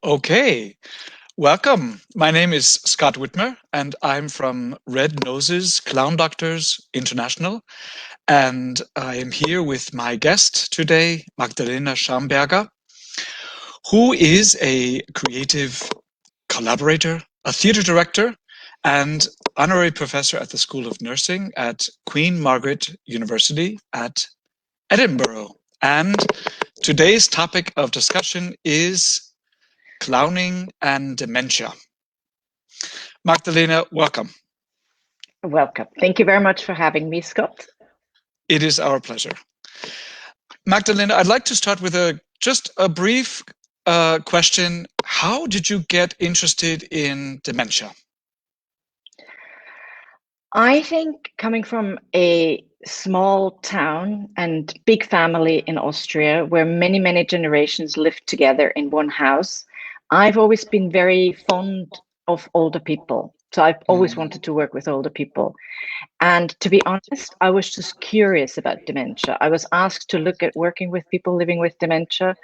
Okay, welcome. My name is Scott Witmer, and I'm from Red Noses Clown Doctors International. And I am here with my guest today, Magdalena Schamberger, who is a creative collaborator, a theater director, and honorary professor at the School of Nursing at Queen Margaret University at Edinburgh. And today's topic of discussion is clowning and dementia. Magdalena, welcome. Welcome. Thank you very much for having me, Scott. It is our pleasure. Magdalena, I'd like to start with just a brief question. How did you get interested in dementia? I think coming from a small town and big family in Austria, where many generations lived together in one house, I've always been very fond of older people. So I've always wanted to work with older people. And to be honest, I was just curious about dementia. I was asked to look at working with people living with dementia,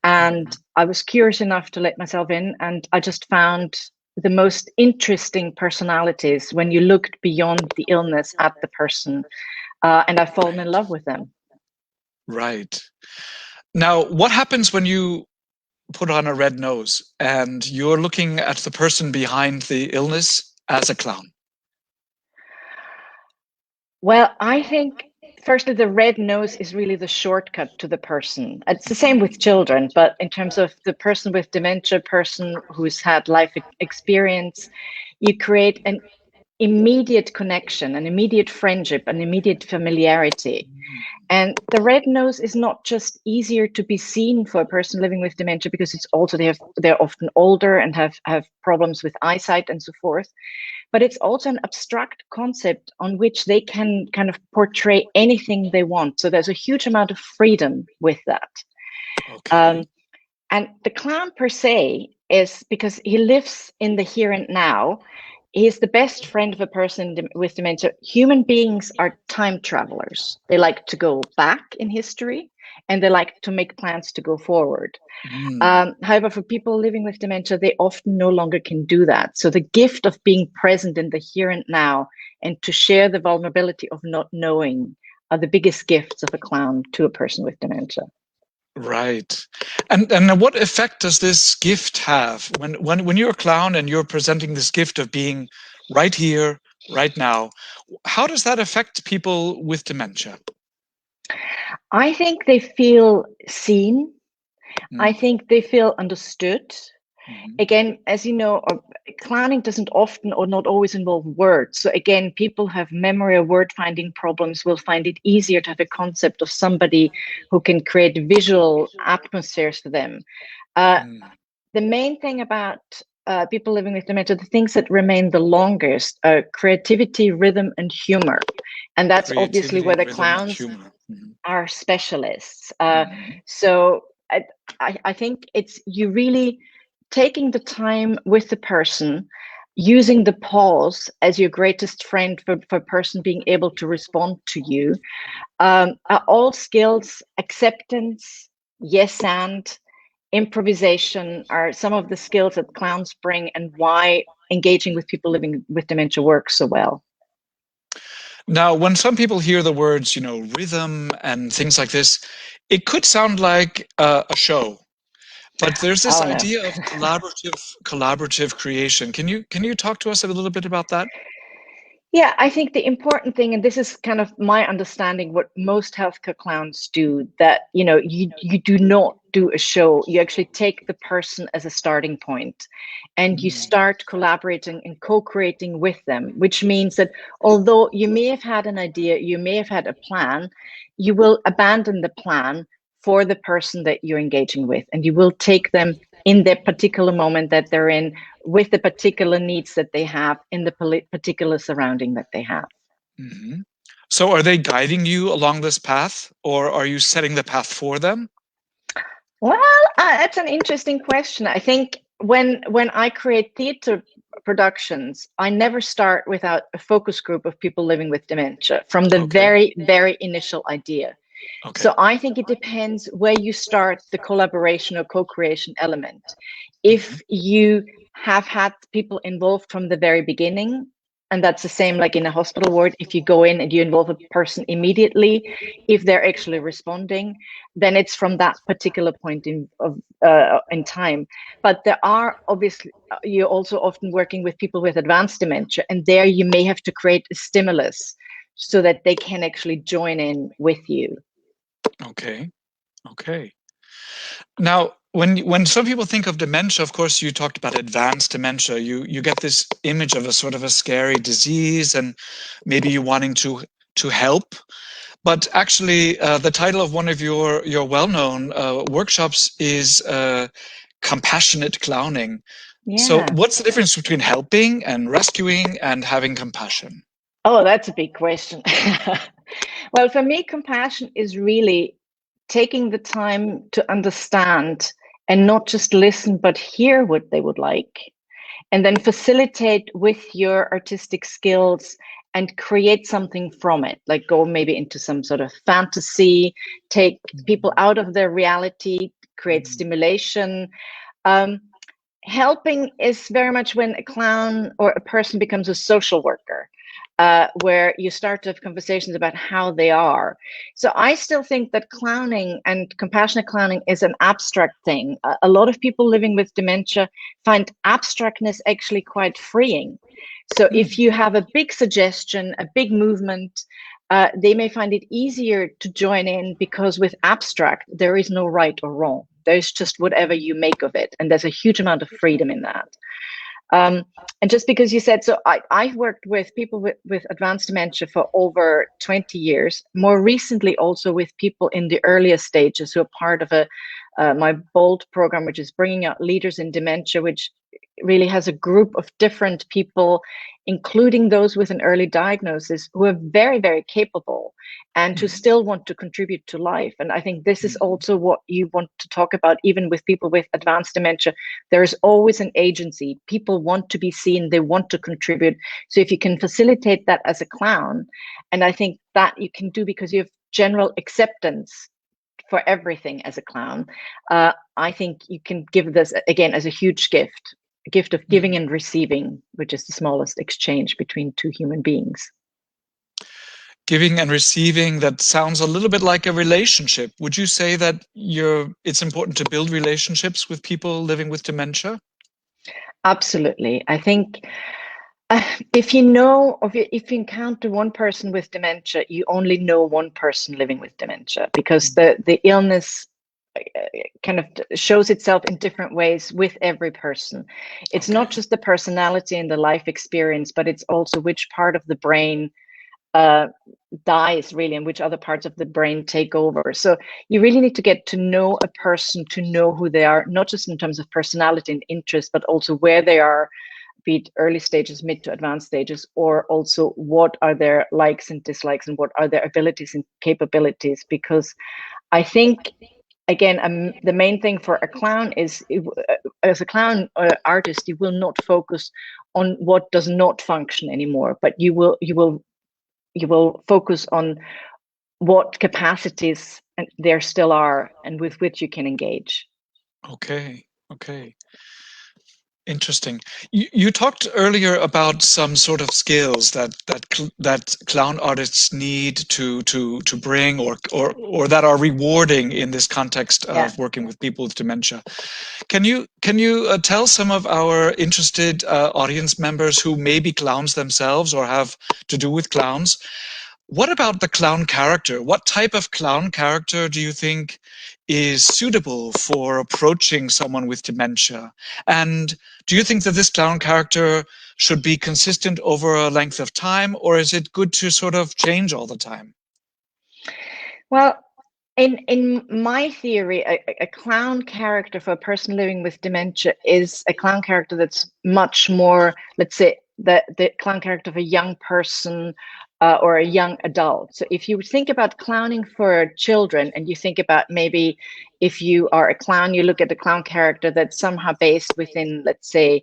and I was curious enough to let myself in, and I just found the most interesting personalities when you looked beyond the illness at the person, and I've fallen in love with them. Right. Now, what happens when you put on a red nose and you're looking at the person behind the illness as a clown? Well, I think firstly, the red nose is really the shortcut to the person. It's the same with children, but in terms of the person with dementia, person who's had life experience, you create an immediate connection, an immediate friendship, an immediate familiarity. And the red nose is not just easier to be seen for a person living with dementia because it's also they're often older and have problems with eyesight and so forth. But it's also an abstract concept on which they can kind of portray anything they want. So there's a huge amount of freedom with that. Okay. And the clown per se is because he lives in the here and now. He's the best friend of a person with dementia. Human beings are time travelers. They like to go back in history and they like to make plans to go forward. However, for people living with dementia, they often no longer can do that. So the gift of being present in the here and now and to share the vulnerability of not knowing are the biggest gifts of a clown to a person with dementia. Right. And what effect does this gift have when you're a clown and you're presenting this gift of being right here, right now? How does that affect people with dementia? I think they feel seen. I think they feel understood. Again, as you know, clowning doesn't often or not always involve words. So again, people have memory or word finding problems will find it easier to have a concept of somebody who can create visual atmospheres for them. The main thing about people living with dementia, the things that remain the longest are creativity, rhythm, and humor. And that's obviously where the clowns are specialists. So I think it's you really taking the time with the person, using the pause as your greatest friend for a person being able to respond to you, are all skills. Acceptance, yes, and improvisation are some of the skills that clowns bring and why engaging with people living with dementia works so well. Now, when some people hear the words, rhythm and things like this, it could sound like a show. But there's this idea of collaborative creation. Can you talk to us a little bit about that? Yeah, I think the important thing, and this is kind of my understanding, what most healthcare clowns do, that you do not do a show. You actually take the person as a starting point, and you start collaborating and co-creating with them. Which means that although you may have had an idea, you may have had a plan, you will abandon the plan for the person that you're engaging with, and you will take them in the particular moment that they're in, with the particular needs that they have, in the particular surrounding that they have. So are they guiding you along this path, or are you setting the path for them? Well, that's an interesting question. I think when I create theater productions, I never start without a focus group of people living with dementia from the very initial idea. So I think it depends where you start the collaboration or co-creation element. if you have had people involved from the very beginning, and that's the same like in a hospital ward, if you go in and you involve a person immediately, if they're actually responding, then it's from that particular point in time. But there are obviously, you're also often working with people with advanced dementia, and there you may have to create a stimulus so that they can actually join in with you. Okay. Okay. Now, when some people think of dementia, of course, you talked about advanced dementia. You get this image of a sort of a scary disease, and maybe you wanting to help. But actually, the title of one of your well-known workshops is compassionate clowning. Yeah. So, what's the difference between helping and rescuing and having compassion? Oh, that's a big question. Well, for me, compassion is really taking the time to understand and not just listen, but hear what they would like, and then facilitate with your artistic skills and create something from it, like go maybe into some sort of fantasy, take people out of their reality, create stimulation. Helping is very much when a clown or a person becomes a social worker, where you start to have conversations about how they are. So I still think that clowning and compassionate clowning is an abstract thing. A lot of people living with dementia find abstractness actually quite freeing. So if you have a big suggestion, a big movement, they may find it easier to join in, because with abstract, there is no right or wrong. There's just whatever you make of it. And there's a huge amount of freedom in that. And just because you said, so I've worked with people with advanced dementia for over 20 years, more recently also with people in the earlier stages who are part of my BOLD program, which is bringing out leaders in dementia, which really has a group of different people, including those with an early diagnosis, who are very, very capable and who still want to contribute to life. And I think this is also what you want to talk about, even with people with advanced dementia. There is always an agency. People want to be seen, they want to contribute. So if you can facilitate that as a clown, and I think that you can do because you have general acceptance for everything as a clown, I think you can give this again as a huge gift. A gift of giving and receiving, which is the smallest exchange between two human beings. Giving and receiving, that sounds a little bit like a relationship. Would you say that it's important to build relationships with people living with dementia? Absolutely. I think if you know, if you encounter one person with dementia, you only know one person living with dementia, because the illness kind of shows itself in different ways with every person. It's not just the personality and the life experience, but it's also which part of the brain dies really, and which other parts of the brain take over. So you really need to get to know a person, to know who they are, not just in terms of personality and interest, but also where they are, be it early stages, mid to advanced stages, or also what are their likes and dislikes and what are their abilities and capabilities. Because I think, again, the main thing for a clown is, as a clown artist, you will not focus on what does not function anymore, but you will focus on what capacities there still are and with which you can engage. Okay. Interesting. You talked earlier about some sort of skills that clown artists need to bring or that are rewarding in this context of working with people with dementia. Can you tell some of our interested audience members who may be clowns themselves or have to do with clowns? What about the clown character? What type of clown character do you think is suitable for approaching someone with dementia? And do you think that this clown character should be consistent over a length of time, or is it good to sort of change all the time? Well, in my theory, a clown character for a person living with dementia is a clown character that's much more, let's say, the clown character of a young person or a young adult. So if you think about clowning for children, and you think about maybe if you are a clown, you look at the clown character that's somehow based within, let's say,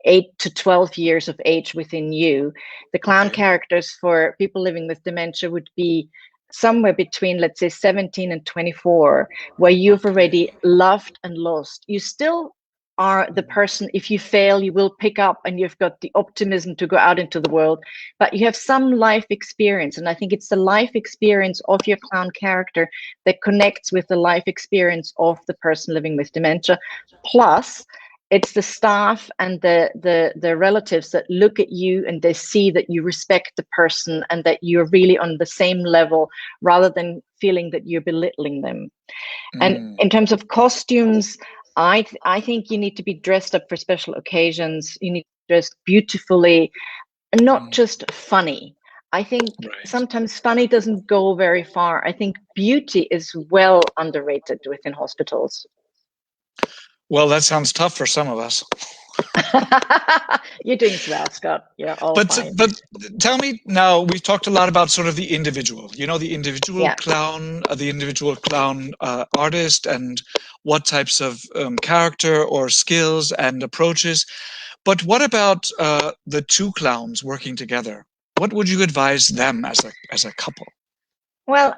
8 to 12 years of age within you. The clown characters for people living with dementia would be somewhere between, let's say, 17 and 24, where you've already loved and lost. You still are the person, if you fail, you will pick up and you've got the optimism to go out into the world, but you have some life experience. And I think it's the life experience of your clown character that connects with the life experience of the person living with dementia. Plus, it's the staff and the relatives that look at you and they see that you respect the person and that you're really on the same level rather than feeling that you're belittling them. And in terms of costumes, I think you need to be dressed up for special occasions. You need to dress beautifully, and not just funny. I think sometimes funny doesn't go very far. I think beauty is well underrated within hospitals. Well, that sounds tough for some of us. You're doing swell, Scott. You're all fine. But tell me now, we've talked a lot about sort of the individual, the individual clown, the individual clown artist, and what types of character or skills and approaches. But what about the two clowns working together? What would you advise them as a couple? Well,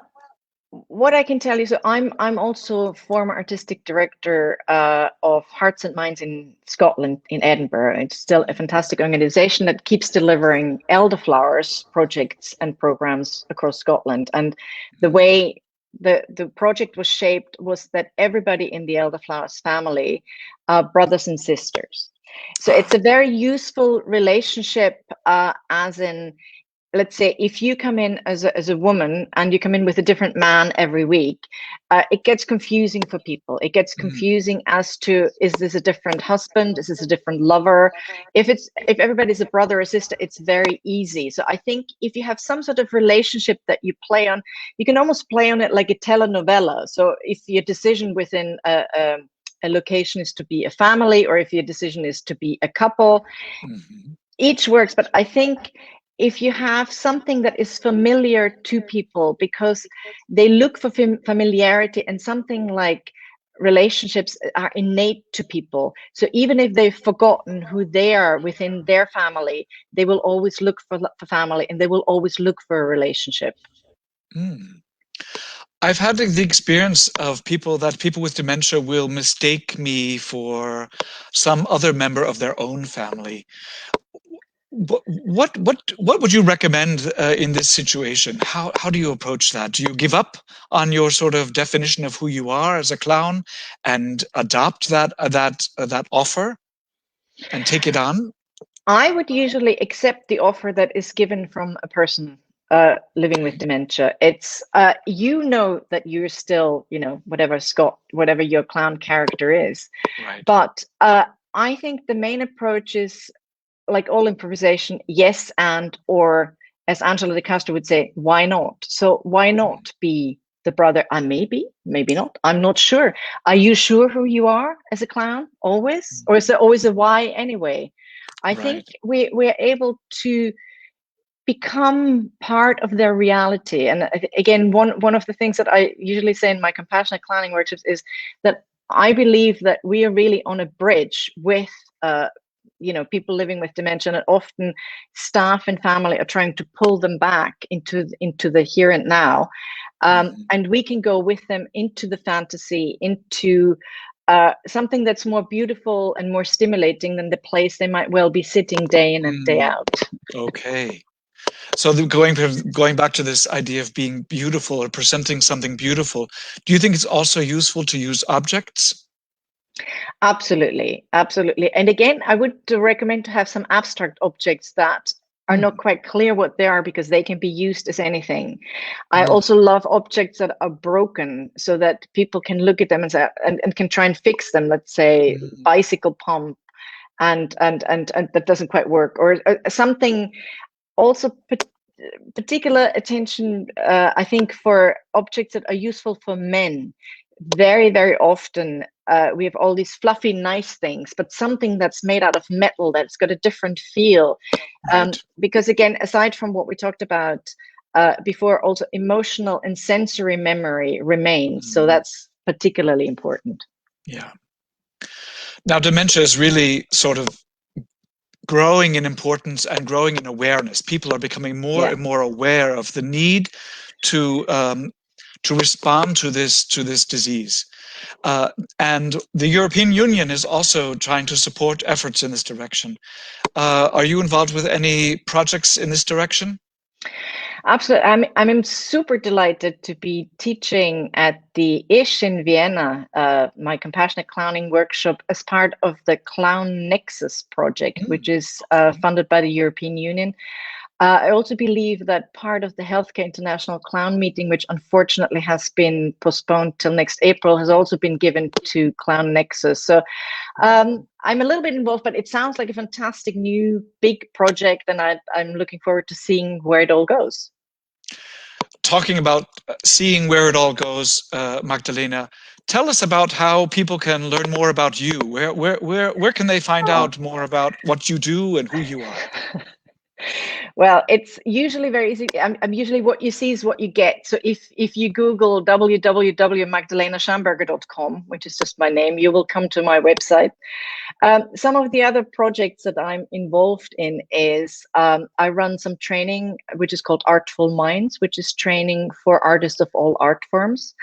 what I can tell you, so I'm also former artistic director of Hearts and Minds in Scotland, in Edinburgh. It's still a fantastic organization that keeps delivering elderflowers projects and programs across Scotland. And the way the project was shaped was that everybody in the elderflowers family are brothers and sisters. So it's a very useful relationship, as in, let's say if you come in as a woman and you come in with a different man every week, it gets confusing for people. It gets confusing as to, is this a different husband? Is this a different lover? If everybody's a brother or sister, it's very easy. So I think if you have some sort of relationship that you play on, you can almost play on it like a telenovela. So if your decision within a location is to be a family, or if your decision is to be a couple, each works. But I think if you have something that is familiar to people, because they look for familiarity, and something like relationships are innate to people. So even if they've forgotten who they are within their family, they will always look for family, and they will always look for a relationship. I've had the experience of people with dementia will mistake me for some other member of their own family. What would you recommend in this situation? How do you approach that? Do you give up on your sort of definition of who you are as a clown and adopt that offer and take it on? I would usually accept the offer that is given from a person living with dementia. It's that you're still, whatever Scott, whatever your clown character is. Right. But I think the main approach is, like all improvisation, yes, or as Angela de Castro would say, why not? So why not be the brother? Maybe not. I'm not sure. Are you sure who you are as a clown always? Or is there always a why anyway? I think we're able to become part of their reality. And again, one of the things that I usually say in my compassionate clowning workshops is that I believe that we are really on a bridge with people living with dementia, and often staff and family are trying to pull them back into the here and now, and we can go with them into the fantasy, into something that's more beautiful and more stimulating than the place they might well be sitting day in and day out. Okay. So going back to this idea of being beautiful or presenting something beautiful, do you think it's also useful to use objects? Absolutely. And again, I would recommend to have some abstract objects that are not quite clear what they are, because they can be used as anything. I also love objects that are broken, so that people can look at them and say, and can try and fix them. Let's say bicycle pump, and that doesn't quite work, or something. Also, particular attention, I think, for objects that are useful for men. Very, very often we have all these fluffy, nice things, but something that's made out of metal, that's got a different feel. Because again, aside from what we talked about before, also emotional and sensory memory remains. So that's particularly important. Yeah. Now, dementia is really sort of growing in importance and growing in awareness. People are becoming more and more aware of the need to to respond to this disease. And the European Union is also trying to support efforts in this direction. Are you involved with any projects in this direction? Absolutely. I'm super delighted to be teaching at the ISH in Vienna, my compassionate clowning workshop, as part of the Clown Nexus project, which is funded by the European Union. I also believe that part of the Healthcare International Clown meeting, which unfortunately has been postponed till next April, has also been given to Clown Nexus. So I'm a little bit involved, but it sounds like a fantastic new big project, and I'm looking forward to seeing where it all goes. Talking about seeing where it all goes, Magdalena, tell us about how people can learn more about you. Where can they find out more about what you do and who you are? Well, it's usually very easy. I'm usually, what you see is what you get. So if you Google www.magdalenaschamberger.com, which is just my name, you will come to my website. Some of the other projects that I'm involved in is I run some training, which is called Artful Minds, which is training for artists of all art forms.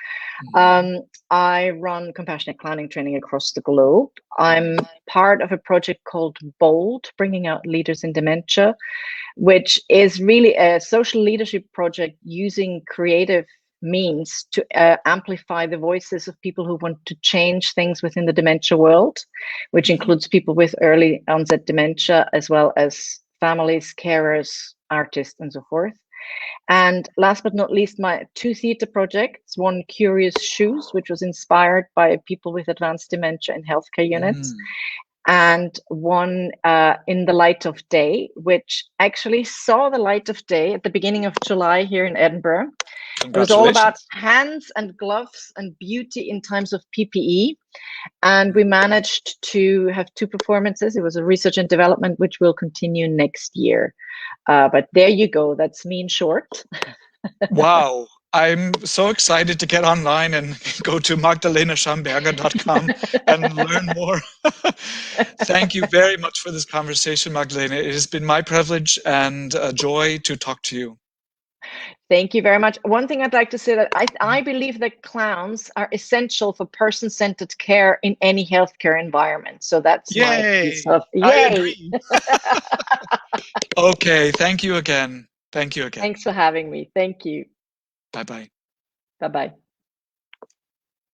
I run compassionate clowning training across the globe. I'm part of a project called Bold, Bringing Out Leaders in Dementia, which is really a social leadership project using creative means to amplify the voices of people who want to change things within the dementia world, which includes people with early onset dementia, as well as families, carers, artists, and so forth. And last but not least, my two theatre projects, one Curious Shoes, which was inspired by people with advanced dementia in healthcare units, and one In the Light of Day, which actually saw the light of day at the beginning of July here in Edinburgh. It was all about hands and gloves and beauty in times of PPE. And we managed to have two performances. It was a research and development, which will continue next year. But there you go. That's me in short. Wow. I'm so excited to get online and go to magdalenaschamberger.com and learn more. Thank you very much for this conversation, Magdalena. It has been my privilege and a joy to talk to you. Thank you very much. One thing I'd like to say, that I believe that clowns are essential for person-centered care in any healthcare environment. So that's my piece of yay. I agree. Okay, thank you again. Thank you again. Thanks for having me. Thank you. Bye-bye. Bye-bye.